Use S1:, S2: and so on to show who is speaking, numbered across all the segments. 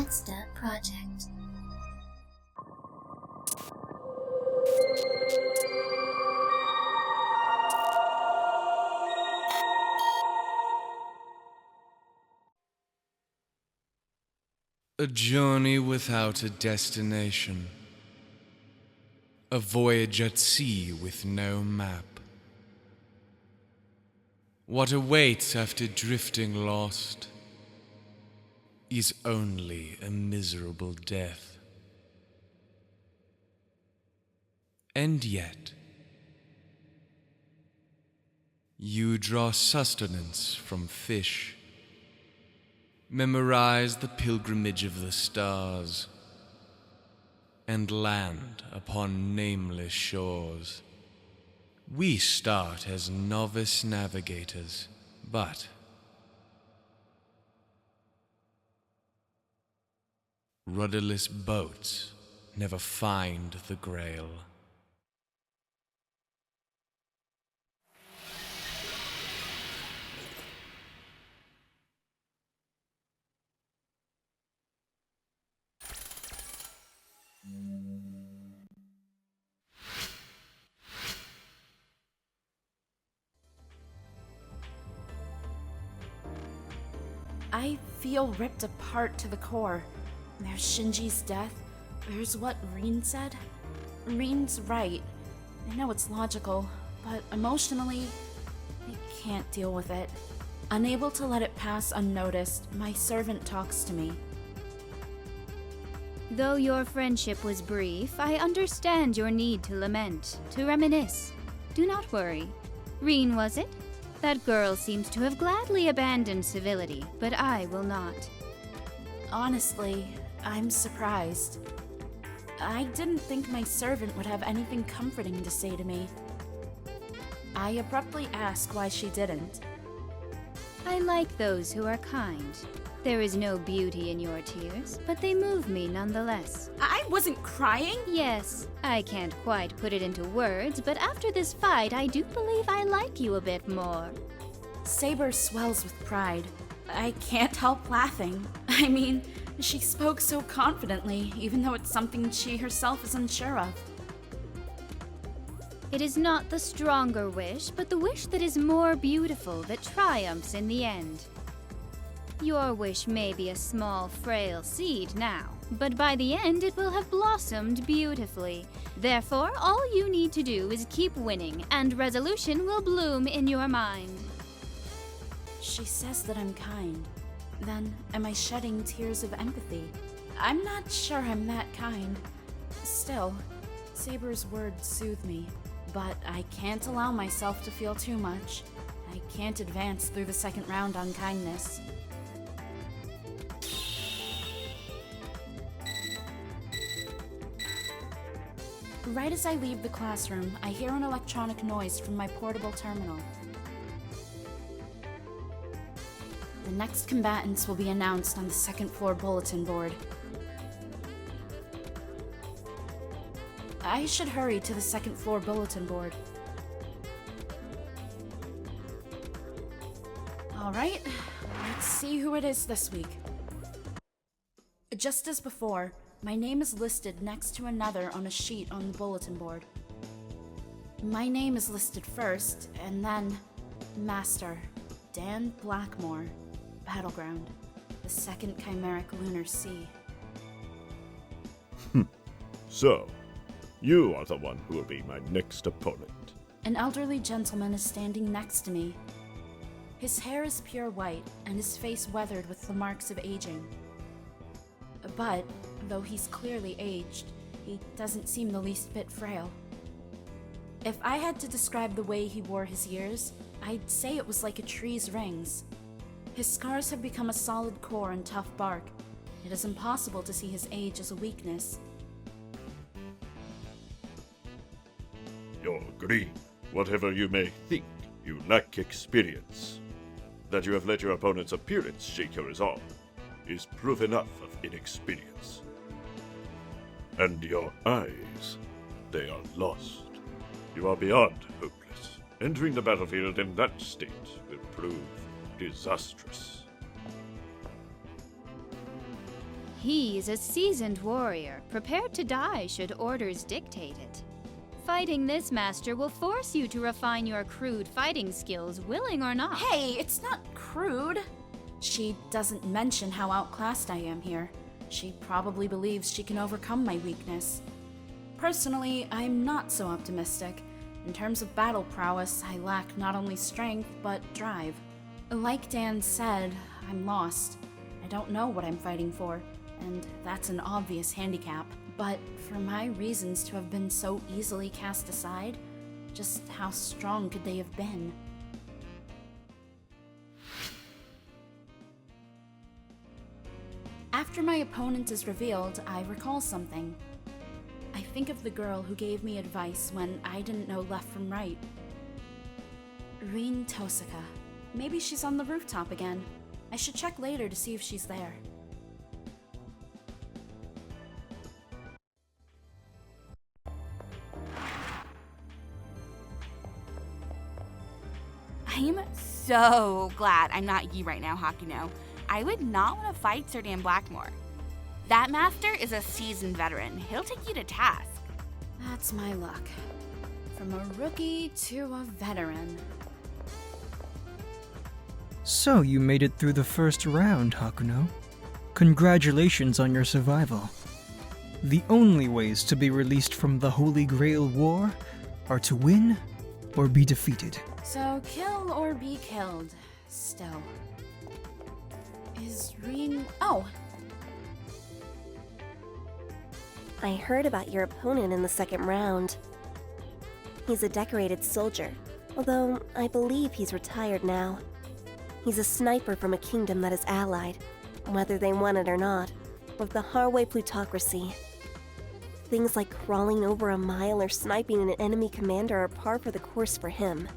S1: Monster Project.
S2: A journey without a destination. A voyage at sea with no map. What awaits after drifting lost is only a miserable death. And yet, you draw sustenance from fish, memorize the pilgrimage of the stars, and land upon nameless shores. We start as novice navigators, but rudderless boats never find the Grail.
S3: I feel ripped apart to the core. There's Shinji's death. There's what Rin said. Rin's right. I know it's logical, but emotionally, I can't deal with it. Unable to let it pass unnoticed, my servant talks to me.
S4: Though your friendship was brief, I understand your need to lament, to reminisce. Do not worry. Rin, was it? That girl seems to have gladly abandoned civility, but I will not.
S3: Honestly, I'm surprised. I didn't think my servant would have anything comforting to say to me. I abruptly ask why she didn't.
S4: I like those who are kind. There is no beauty in your tears, but they move me nonetheless.
S3: I wasn't crying!
S4: Yes, I can't quite put it into words, but after this fight, I do believe I like you a bit more.
S3: Saber swells with pride. I can't help laughing. I mean, she spoke so confidently, even though it's something she herself is unsure of.
S4: It is not the stronger wish, but the wish that is more beautiful that triumphs in the end. Your wish may be a small, frail seed now, but by the end it will have blossomed beautifully. Therefore, all you need to do is keep winning, and resolution will bloom in your mind.
S3: She says that I'm kind. Then, am I shedding tears of empathy? I'm not sure I'm that kind. Still, Saber's words soothe me, but I can't allow myself to feel too much. I can't advance through the second round on kindness. Right as I leave the classroom, I hear an electronic noise from my portable terminal. The next combatants will be announced on the second floor bulletin board. I should hurry to the second floor bulletin board. Alright, let's see who it is this week. Just as before, my name is listed next to another on a sheet on the bulletin board. My name is listed first, and then Master Dan Blackmore, Battleground, the second chimeric lunar sea.
S5: So, you are the one who will be my next opponent.
S3: An elderly gentleman is standing next to me. His hair is pure white, and his face weathered with the marks of aging. But, though he's clearly aged, he doesn't seem the least bit frail. If I had to describe the way he wore his years, I'd say it was like a tree's rings. His scars have become a solid core and tough bark. It is impossible to see his age as a weakness.
S5: You're green. Whatever you may think, you lack experience. That you have let your opponent's appearance shake your resolve is proof enough of inexperience. And your eyes, they are lost. You are beyond hopeless. Entering the battlefield in that state will prove disastrous.
S4: He's a seasoned warrior, prepared to die should orders dictate it. Fighting this master will force you to refine your crude fighting skills, willing or not.
S3: Hey, it's not crude. She doesn't mention how outclassed I am here. She probably believes she can overcome my weakness. Personally, I'm not so optimistic. In terms of battle prowess, I lack not only strength, but drive. Like Dan said, I'm lost. I don't know what I'm fighting for, and that's an obvious handicap. But for my reasons to have been so easily cast aside, just how strong could they have been? After my opponent is revealed, I recall something. I think of the girl who gave me advice when I didn't know left from right. Rin Tosaka. Maybe she's on the rooftop again. I should check later to see if she's there.
S1: I'm so glad I'm not you right now, Hakuno. I would not want to fight Sir Dan Blackmore. That master is a seasoned veteran. He'll take you to task.
S3: That's my luck. From a rookie to a veteran.
S6: So you made it through the first round, Hakuno. Congratulations on your survival. The only ways to be released from the Holy Grail War are to win or be defeated.
S3: So kill or be killed. Still. Is Rin... Oh!
S7: I heard about your opponent in the second round. He's a decorated soldier, although I believe he's retired now. He's a sniper from a kingdom that is allied, whether they want it or not, with the Harway plutocracy. Things like crawling over a mile or sniping an enemy commander are par for the course for him.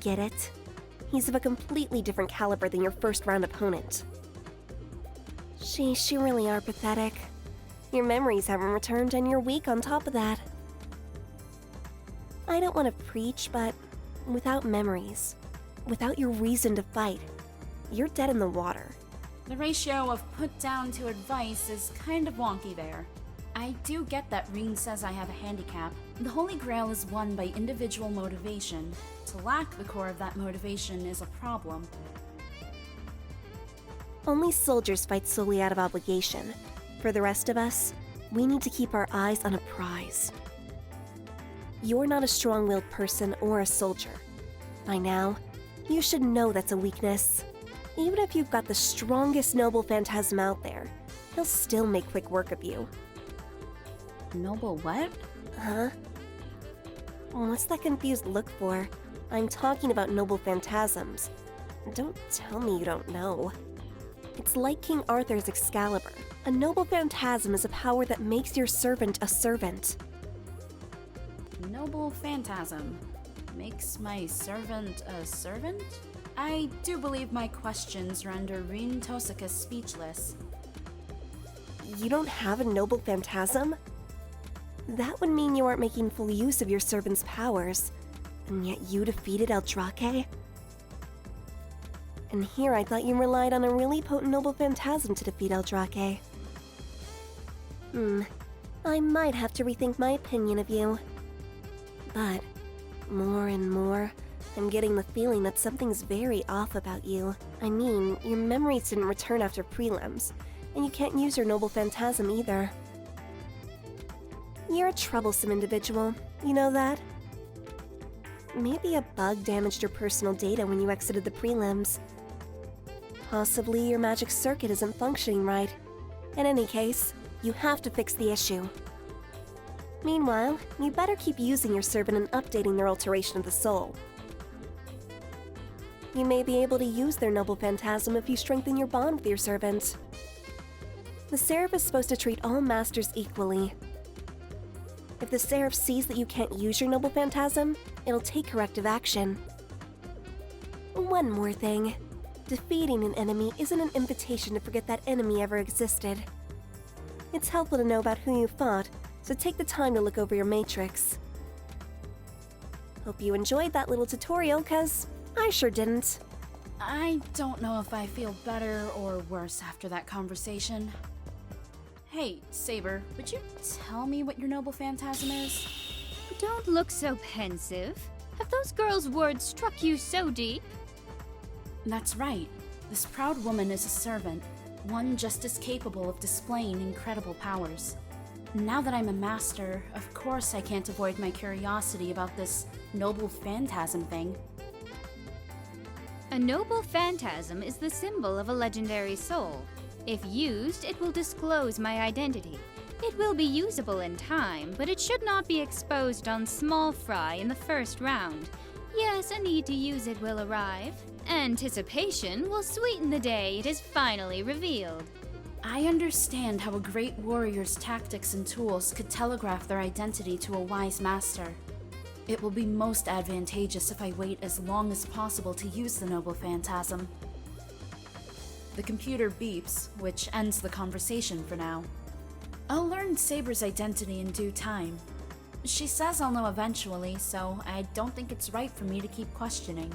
S7: Get it? He's of a completely different caliber than your first round opponent. Sheesh, you really are pathetic. Your memories haven't returned and you're weak on top of that. I don't want to preach, but without memories, without your reason to fight, you're dead in the water.
S3: The ratio of put down to advice is kind of wonky there. I do get that Rin says I have a handicap. The Holy Grail is won by individual motivation. To lack the core of that motivation is a problem.
S7: Only soldiers fight solely out of obligation. For the rest of us, we need to keep our eyes on a prize. You're not a strong-willed person or a soldier. By now, you should know that's a weakness. Even if you've got the strongest noble phantasm out there, he'll still make quick work of you.
S3: Noble what?
S7: Huh? What's that confused look for? I'm talking about noble phantasms. Don't tell me you don't know. It's like King Arthur's Excalibur. A noble phantasm is a power that makes your servant a servant.
S3: Noble phantasm. Makes my servant a servant? I do believe my questions render Rin Tosaka speechless.
S7: You don't have a noble phantasm? That would mean you aren't making full use of your servant's powers, and yet you defeated Eldrake? And here I thought you relied on a really potent noble phantasm to defeat Eldrake. I might have to rethink my opinion of you. But, more and more, I'm getting the feeling that something's very off about you. I mean, your memories didn't return after prelims, and you can't use your noble phantasm either. You're a troublesome individual, you know that? Maybe a bug damaged your personal data when you exited the prelims. Possibly your magic circuit isn't functioning right. In any case, you have to fix the issue. Meanwhile, you better keep using your servant and updating their alteration of the soul. You may be able to use their noble phantasm if you strengthen your bond with your servant. The Seraph is supposed to treat all masters equally. If the Seraph sees that you can't use your noble phantasm, it'll take corrective action. One more thing. Defeating an enemy isn't an invitation to forget that enemy ever existed. It's helpful to know about who you fought, so take the time to look over your matrix. Hope you enjoyed that little tutorial, cause I sure didn't.
S3: I don't know if I feel better or worse after that conversation. Hey, Saber, would you tell me what your noble phantasm is?
S4: Don't look so pensive. Have those girls' words struck you so deep?
S3: That's right. This proud woman is a servant, one just as capable of displaying incredible powers. Now that I'm a master, of course I can't avoid my curiosity about this noble phantasm thing.
S4: A noble phantasm is the symbol of a legendary soul. If used, it will disclose my identity. It will be usable in time, but it should not be exposed on small fry in the first round. Yes, a need to use it will arrive. Anticipation will sweeten the day it is finally revealed.
S3: I understand how a great warrior's tactics and tools could telegraph their identity to a wise master. It will be most advantageous if I wait as long as possible to use the noble phantasm. The computer beeps, which ends the conversation for now. I'll learn Saber's identity in due time. She says I'll know eventually, so I don't think it's right for me to keep questioning.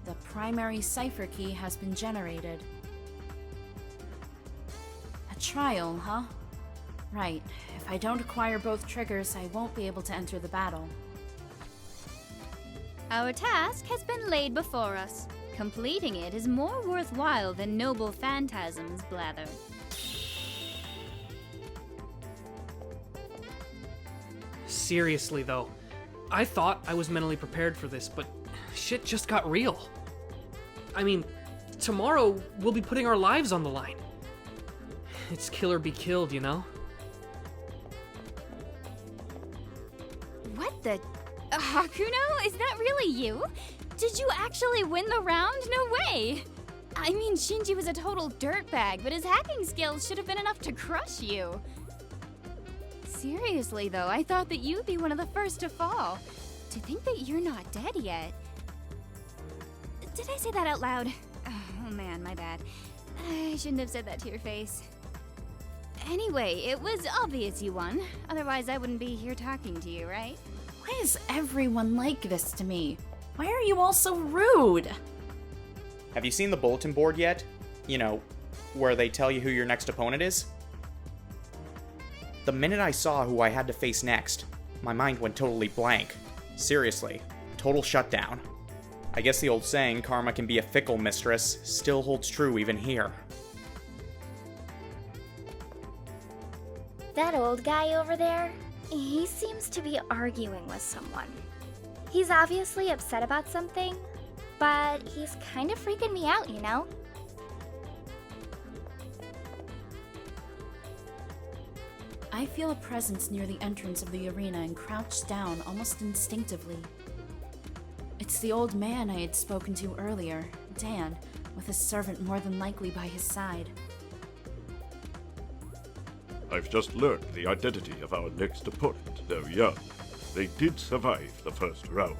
S3: The primary cipher key has been generated. A trial, huh? Right. If I don't acquire both triggers, I won't be able to enter the battle.
S4: Our task has been laid before us. Completing it is more worthwhile than noble phantasms, blather.
S8: Seriously, though, I thought I was mentally prepared for this, but shit just got real. I mean, tomorrow we'll be putting our lives on the line. It's kill or be killed, you know?
S4: What the... Hakuno? Is that really you? Did you actually win the round? No way! I mean, Shinji was a total dirtbag, but his hacking skills should have been enough to crush you. Seriously, though, I thought that you'd be one of the first to fall. To think that you're not dead yet. Did I say that out loud? Oh man, my bad. I shouldn't have said that to your face. Anyway, it was obvious you won. Otherwise, I wouldn't be here talking to you, right?
S3: Why is everyone like this to me? Why are you all so rude?
S9: Have you seen the bulletin board yet? You know, where they tell you who your next opponent is? The minute I saw who I had to face next, my mind went totally blank. Seriously, total shutdown. I guess the old saying, karma can be a fickle mistress, still holds true even here.
S10: That old guy over there, he seems to be arguing with someone. He's obviously upset about something, but he's kind of freaking me out, you know?
S3: I feel a presence near the entrance of the arena and crouch down almost instinctively. It's the old man I had spoken to earlier, Dan, with his servant more than likely by his side.
S5: I've just learned the identity of our next opponent. Though young, they did survive the first round.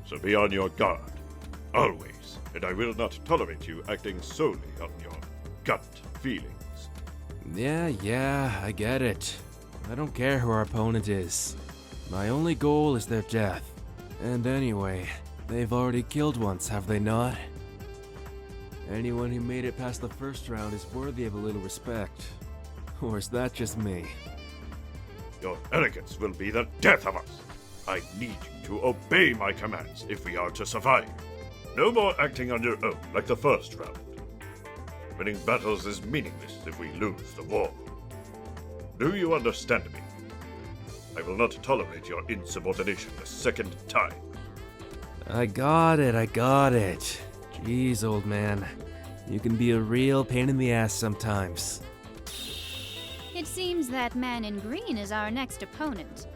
S5: So be on your guard. Always. And I will not tolerate you acting solely on your gut feelings.
S11: Yeah, I get it. I don't care who our opponent is. My only goal is their death. And anyway, they've already killed once, have they not? Anyone who made it past the first round is worthy of a little respect. Or is that just me?
S5: Your arrogance will be the death of us. I need you to obey my commands if we are to survive. No more acting on your own like the first round. Winning battles is meaningless if we lose the war. Do you understand me? I will not tolerate your insubordination a second time.
S11: I got it. Jeez, old man. You can be a real pain in the ass sometimes.
S4: It seems that man in green is our next opponent.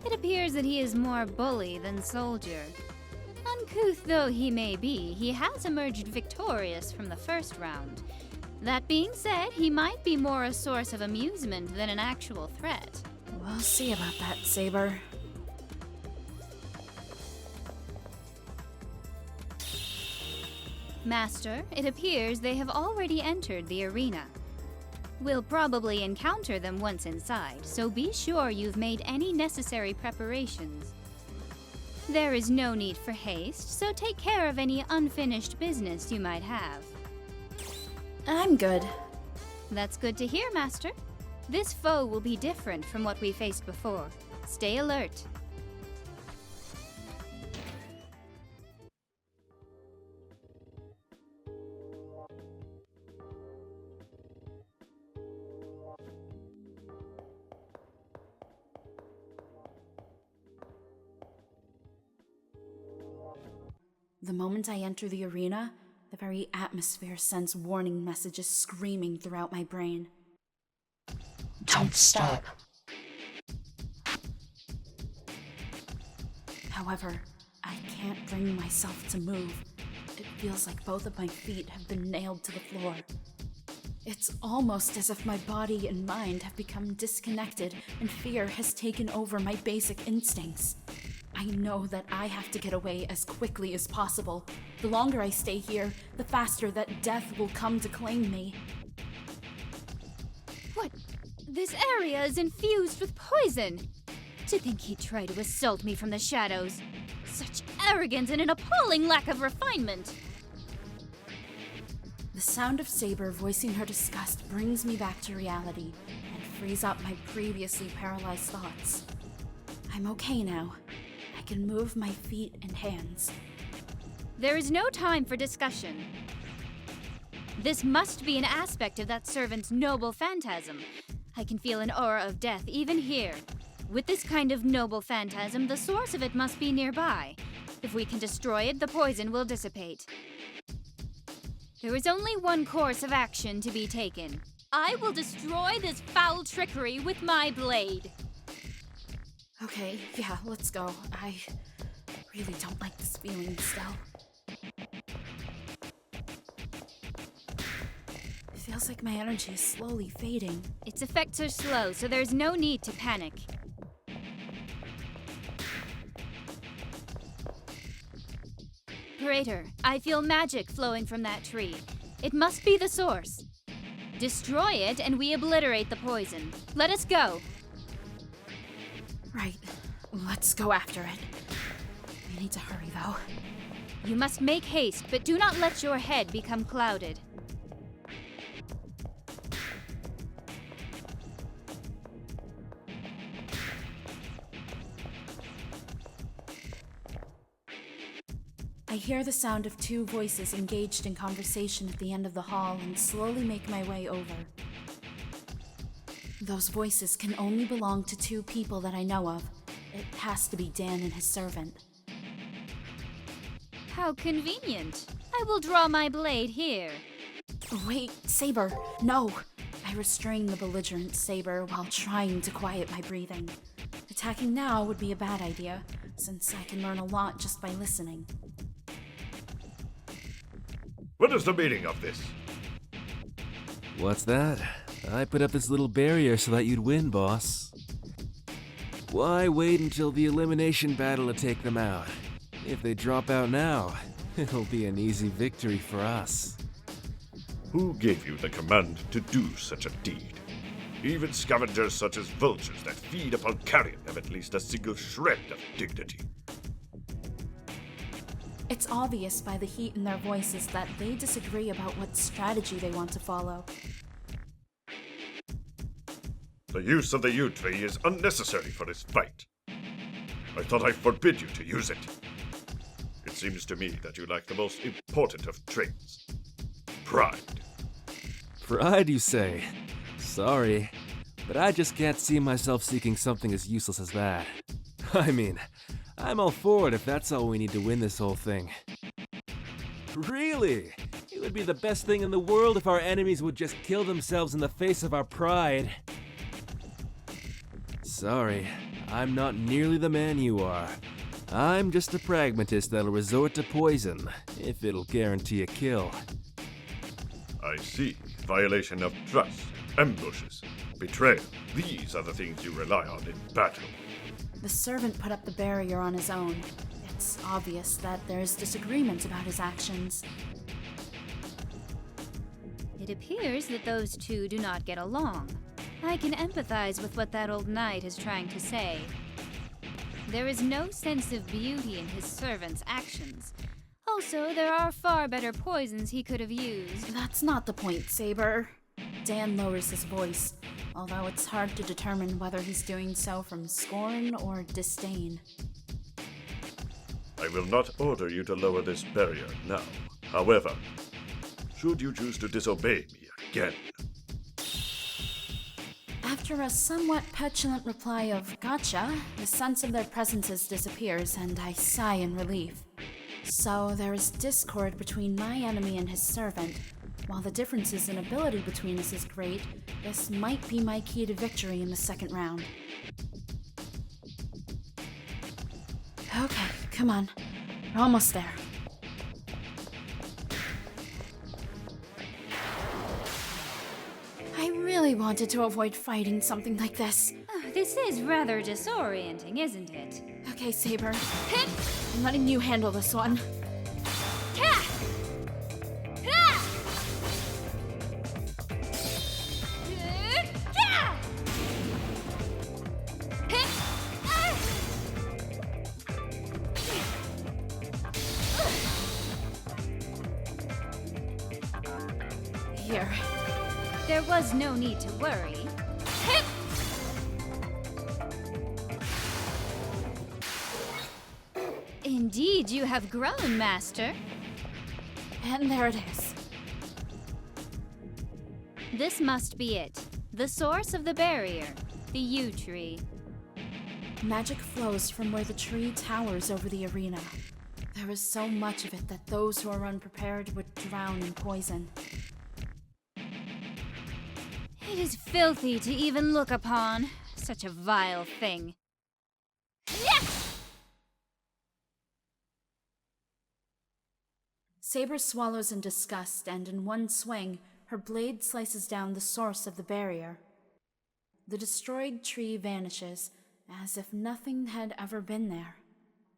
S4: It appears that he is more bully than soldier. Uncouth though he may be, he has emerged victorious from the first round. That being said, he might be more a source of amusement than an actual threat.
S3: We'll see about that, Saber.
S4: Master, it appears they have already entered the arena. We'll probably encounter them once inside, so be sure you've made any necessary preparations. There is no need for haste, so take care of any unfinished business you might have.
S3: I'm good.
S4: That's good to hear, Master. This foe will be different from what we faced before. Stay alert.
S3: The moment I enter the arena, the very atmosphere sends warning messages screaming throughout my brain.
S12: Don't stop.
S3: However, I can't bring myself to move. It feels like both of my feet have been nailed to the floor. It's almost as if my body and mind have become disconnected and fear has taken over my basic instincts. I know that I have to get away as quickly as possible. The longer I stay here, the faster that death will come to claim me.
S4: What? This area is infused with poison! To think he'd try to assault me from the shadows. Such arrogance and an appalling lack of refinement!
S3: The sound of Saber voicing her disgust brings me back to reality and frees up my previously paralyzed thoughts. I'm okay now. I can move my feet and hands.
S4: There is no time for discussion. This must be an aspect of that servant's noble phantasm. I can feel an aura of death even here. With this kind of noble phantasm, the source of it must be nearby. If we can destroy it, the poison will dissipate. There is only one course of action to be taken. I will destroy this foul trickery with my blade.
S3: Okay, yeah, let's go. I really don't like this feeling still. It feels like my energy is slowly fading.
S4: Its effects are slow, so there's no need to panic. Praetor, I feel magic flowing from that tree. It must be the source. Destroy it and we obliterate the poison. Let us go.
S3: Right. Let's go after it. We need to hurry, though.
S4: You must make haste, but do not let your head become clouded.
S3: I hear the sound of two voices engaged in conversation at the end of the hall and slowly make my way over. Those voices can only belong to two people that I know of. It has to be Dan and his servant.
S4: How convenient. I will draw my blade here.
S3: Wait, Saber, no! I restrain the belligerent Saber while trying to quiet my breathing. Attacking now would be a bad idea, since I can learn a lot just by listening.
S5: What is the meaning of this?
S11: What's that? I put up this little barrier so that you'd win, boss. Why wait until the elimination battle to take them out? If they drop out now, it'll be an easy victory for us.
S5: Who gave you the command to do such a deed? Even scavengers such as vultures that feed upon carrion have at least a single shred of dignity.
S3: It's obvious by the heat in their voices that they disagree about what strategy they want to follow.
S5: The use of the yew tree is unnecessary for this fight. I thought I forbid you to use it. It seems to me that you lack the most important of traits. Pride.
S11: Pride, you say? Sorry, but I just can't see myself seeking something as useless as that. I mean, I'm all for it if that's all we need to win this whole thing. Really? It would be the best thing in the world if our enemies would just kill themselves in the face of our pride. Sorry, I'm not nearly the man you are. I'm just a pragmatist that'll resort to poison if it'll guarantee a kill.
S5: I see. Violation of trust, ambushes, betrayal. These are the things you rely on in battle.
S3: The servant put up the barrier on his own. It's obvious that there's disagreement about his actions.
S4: It appears that those two do not get along. I can empathize with what that old knight is trying to say. There is no sense of beauty in his servant's actions. Also, there are far better poisons he could have used.
S3: That's not the point, Saber. Dan lowers his voice, although it's hard to determine whether he's doing so from scorn or disdain.
S5: I will not order you to lower this barrier now. However, should you choose to disobey me again...
S3: After a somewhat petulant reply of "gotcha," the sense of their presences disappears, and I sigh in relief. So there is discord between my enemy and his servant. While the differences in ability between us is great, this might be my key to victory in the second round. Okay, come on. We're almost there. I really wanted to avoid fighting something like this.
S4: Oh, this is rather disorienting, isn't it?
S3: Okay, Saber. I'm letting you handle this one. Here.
S4: There was no need to worry. Indeed, you have grown, Master.
S3: And there it is.
S4: This must be it. The source of the barrier. The yew tree.
S3: Magic flows from where the tree towers over the arena. There is so much of it that those who are unprepared would drown in poison.
S4: It is filthy to even look upon. Such a vile thing.
S3: Saber swallows in disgust, and in one swing, her blade slices down the source of the barrier. The destroyed tree vanishes, as if nothing had ever been there.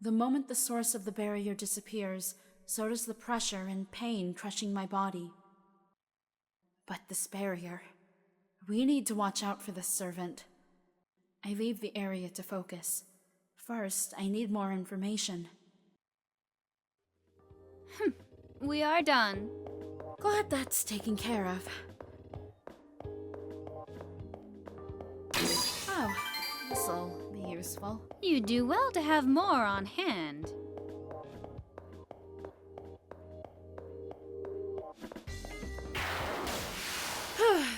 S3: The moment the source of the barrier disappears, so does the pressure and pain crushing my body. But this barrier... We need to watch out for this servant. I leave the area to focus. First, I need more information.
S4: We are done.
S3: Glad that's taken care of. Oh, this'll be useful.
S4: You do well to have more on hand.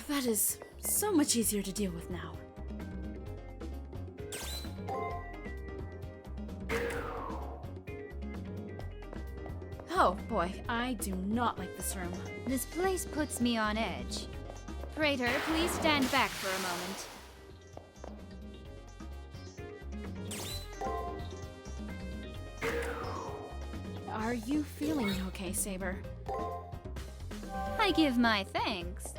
S3: That is so much easier to deal with now. Oh boy, I do not like this room.
S4: This place puts me on edge. Praetor, please stand back for a moment.
S3: Are you feeling okay, Saber?
S4: I give my thanks.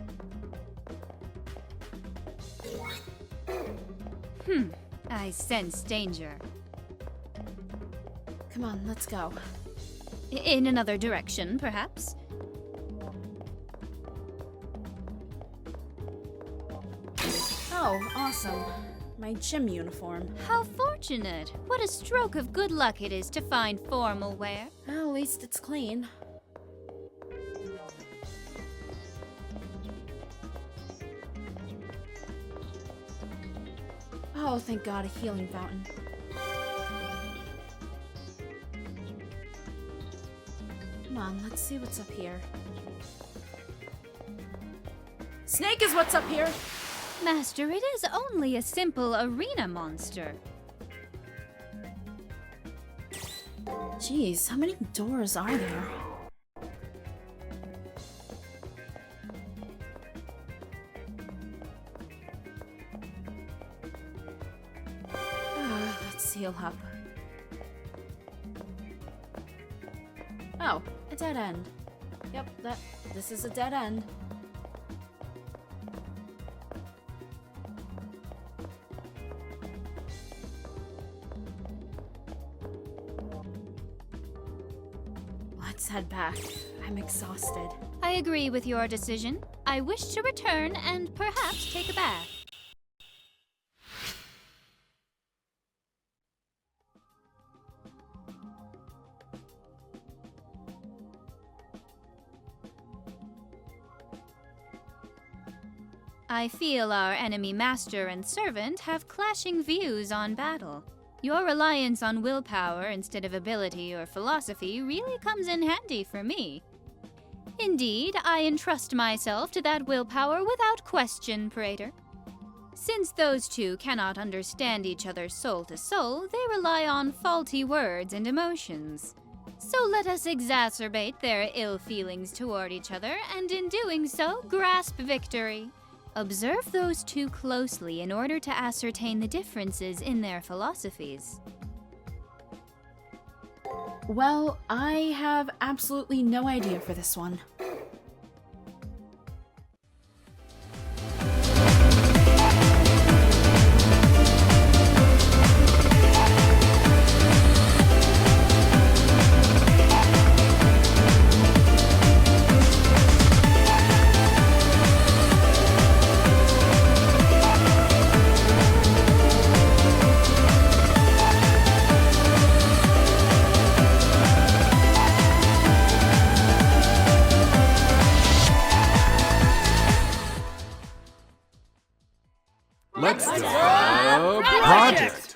S4: I sense danger.
S3: Come on, let's go.
S4: In another direction, perhaps?
S3: Oh, awesome. My gym uniform.
S4: How fortunate. What a stroke of good luck it is to find formal wear.
S3: Well, at least it's clean. Oh, thank God, a healing fountain. Come on, let's see what's up here. Snake is what's up here!
S4: Master, it is only a simple arena monster.
S3: Jeez, how many doors are there? Let's heal up. Oh, a dead end. Yep, this is a dead end. Let's head back. I'm exhausted.
S4: I agree with your decision. I wish to return and perhaps take a bath. I feel our enemy master and servant have clashing views on battle. Your reliance on willpower instead of ability or philosophy really comes in handy for me. Indeed, I entrust myself to that willpower without question, Praetor. Since those two cannot understand each other soul to soul, they rely on faulty words and emotions. So let us exacerbate their ill feelings toward each other, and in doing so, grasp victory. Observe those two closely in order to ascertain the differences in their philosophies.
S3: Well, I have absolutely no idea for this one.
S11: Let's go! Project!